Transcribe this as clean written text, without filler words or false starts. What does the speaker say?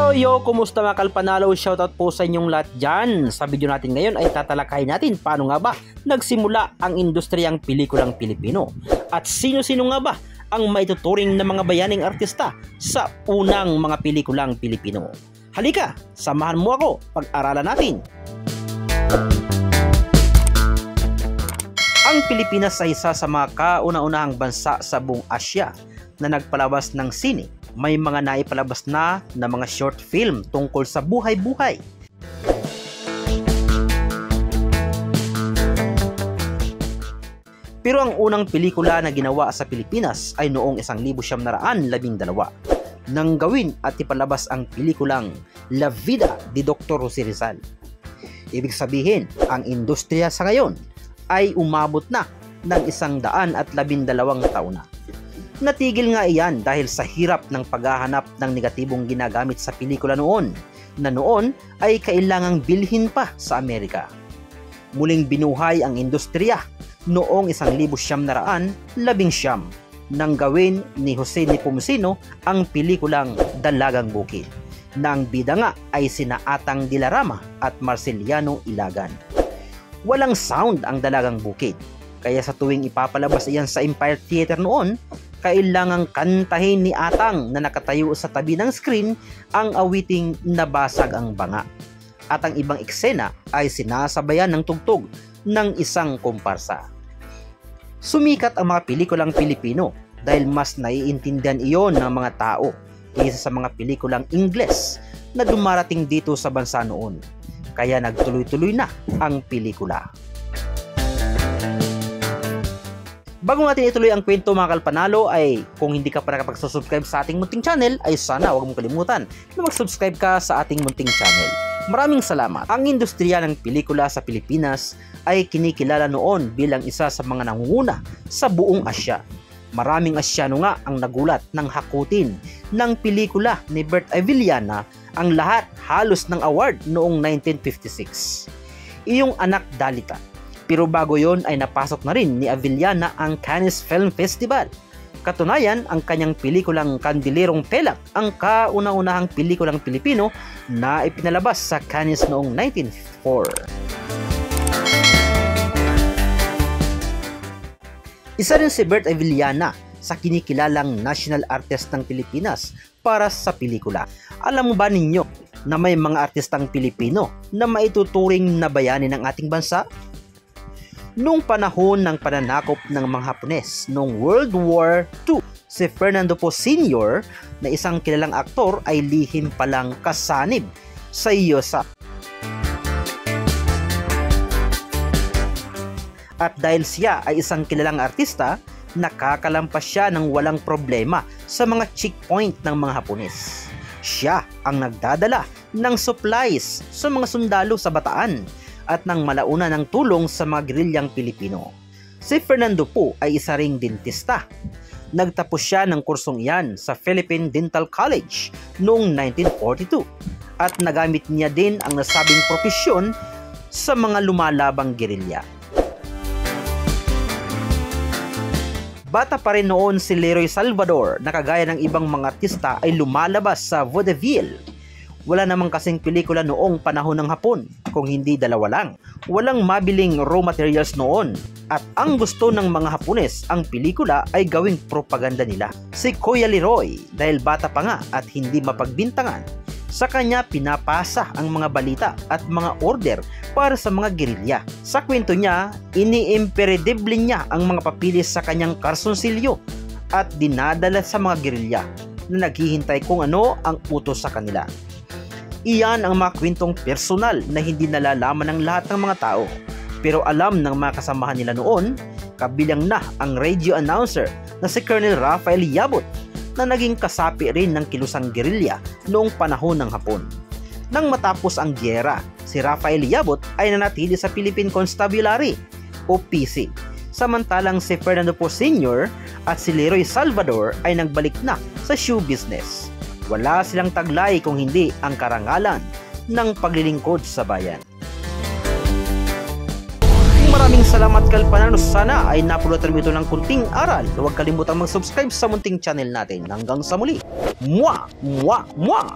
Yo, kumusta mga kalpanalo? Shoutout po sa inyong lahat dyan. Sa video natin ngayon ay tatalakayin natin paano nga ba nagsimula ang industriyang pelikulang Pilipino. At sino-sino nga ba ang maituturing na mga bayaning artista sa unang mga pelikulang Pilipino. Halika, samahan mo ako pag-aralan natin. Ang Pilipinas ay isa sa mga kauna-unahang bansa sa buong Asya na nagpalabas ng sine. May mga naipalabas na mga short film tungkol sa buhay-buhay. Pero ang unang pelikula na ginawa sa Pilipinas ay noong 1912 nang gawin at ipalabas ang pelikulang La Vida de Dr. Jose Rizal. Ibig sabihin, ang industriya sa ngayon ay umabot na ng 112 taon na. Natigil nga iyan dahil sa hirap ng paghahanap ng negatibong ginagamit sa pelikula noon, na noon ay kailangang bilhin pa sa Amerika. Muling binuhay ang industriya noong 1919 nang gawin ni Jose Nepomuceno ang pelikulang Dalagang Bukid, na ang bida nga ay sina Atang Dilarama at Marceliano Ilagan. Walang sound ang Dalagang Bukid, kaya sa tuwing ipapalabas iyan sa Empire Theater noon, kailangang kantahin ni Atang na nakatayo sa tabi ng screen ang awiting Nabasag ang Banga. At ang ibang eksena ay sinasabayan ng tugtog ng isang komparsa. Sumikat ang mga pelikulang Pilipino dahil mas naiintindihan iyon ng mga tao kaysa sa mga pelikulang Ingles na dumarating dito sa bansa noon. Kaya nagtuloy-tuloy na ang pelikula. Bago natin ituloy ang kwento mga kalpanalo, ay kung hindi ka pa nakapag-subscribe sa ating munting channel, ay sana huwag mong kalimutan na mag-subscribe ka sa ating munting channel. Maraming salamat. Ang industriya ng pelikula sa Pilipinas ay kinikilala noon bilang isa sa mga nangunguna sa buong Asya. Maraming Asyano nga ang nagulat ng hakutin ng pelikula ni Bert Avellana ang lahat halos ng award noong 1956. Iyong Anak Dalita. Pero bago yon ay napasok na rin ni Avellana ang Cannes Film Festival. Katunayan, ang kanyang pelikulang Kandilerong Pelak ang kauna-unahang pelikulang Pilipino na ipinalabas sa Cannes noong 1904. Isa rin si Bert Avellana sa kinikilalang national artist ng Pilipinas para sa pelikula. Alam mo ba ninyo na may mga artistang Pilipino na maituturing na bayani ng ating bansa? Noong panahon ng pananakop ng mga Hapones noong World War II, si Fernando Po Sr. na isang kilalang aktor ay lihim palang kasanib sa IOSA. At dahil siya ay isang kilalang artista, nakakalampas siya ng walang problema sa mga checkpoint ng mga Hapones. Siya ang nagdadala ng supplies sa mga sundalo sa Bataan at nang malauna ng tulong sa mga gerilyang Pilipino. Si Fernando Po ay isa ring dentista. Nagtapos siya ng kursong iyan sa Philippine Dental College noong 1942 at nagamit niya din ang nasabing propesyon sa mga lumalabang gerilya. Bata pa rin noon si Leroy Salvador na kagaya ng ibang mga artista ay lumalabas sa vaudeville. Wala namang kasing pelikula noong panahon ng Hapon, kung hindi dalawa lang. Walang mabiling raw materials noon. At ang gusto ng mga Hapones ang pelikula ay gawing propaganda nila. Si Kuya Leroy, dahil bata pa nga at hindi mapagbintangan, sa kanya pinapasa ang mga balita at mga order para sa mga gerilya. Sa kwento niya, ini-imperdible niya ang mga papilis sa kanyang karsunsilyo at dinadala sa mga gerilya na naghihintay kung ano ang utos sa kanila. Iyan ang mga kwentong personal na hindi nalalaman ng lahat ng mga tao. Pero alam ng mga kasamahan nila noon, kabilang na ang radio announcer na si Colonel Rafael Yabot na naging kasapi rin ng kilusang gerilya noong panahon ng Hapon. Nang matapos ang gyera, si Rafael Yabot ay nanatili sa Philippine Constabulary o PC. Samantalang si Fernando Po Sr. at si Leroy Salvador ay nagbalik na sa show business. Wala silang taglay kung hindi ang karangalan ng paglilingkod sa bayan. Maraming salamat kalpanalo. Sana ay napulutan mo ito ng kunting aral. Huwag kalimutang mag-subscribe sa munting channel natin. Hanggang sa muli. Mwah! Mwah! Mwah!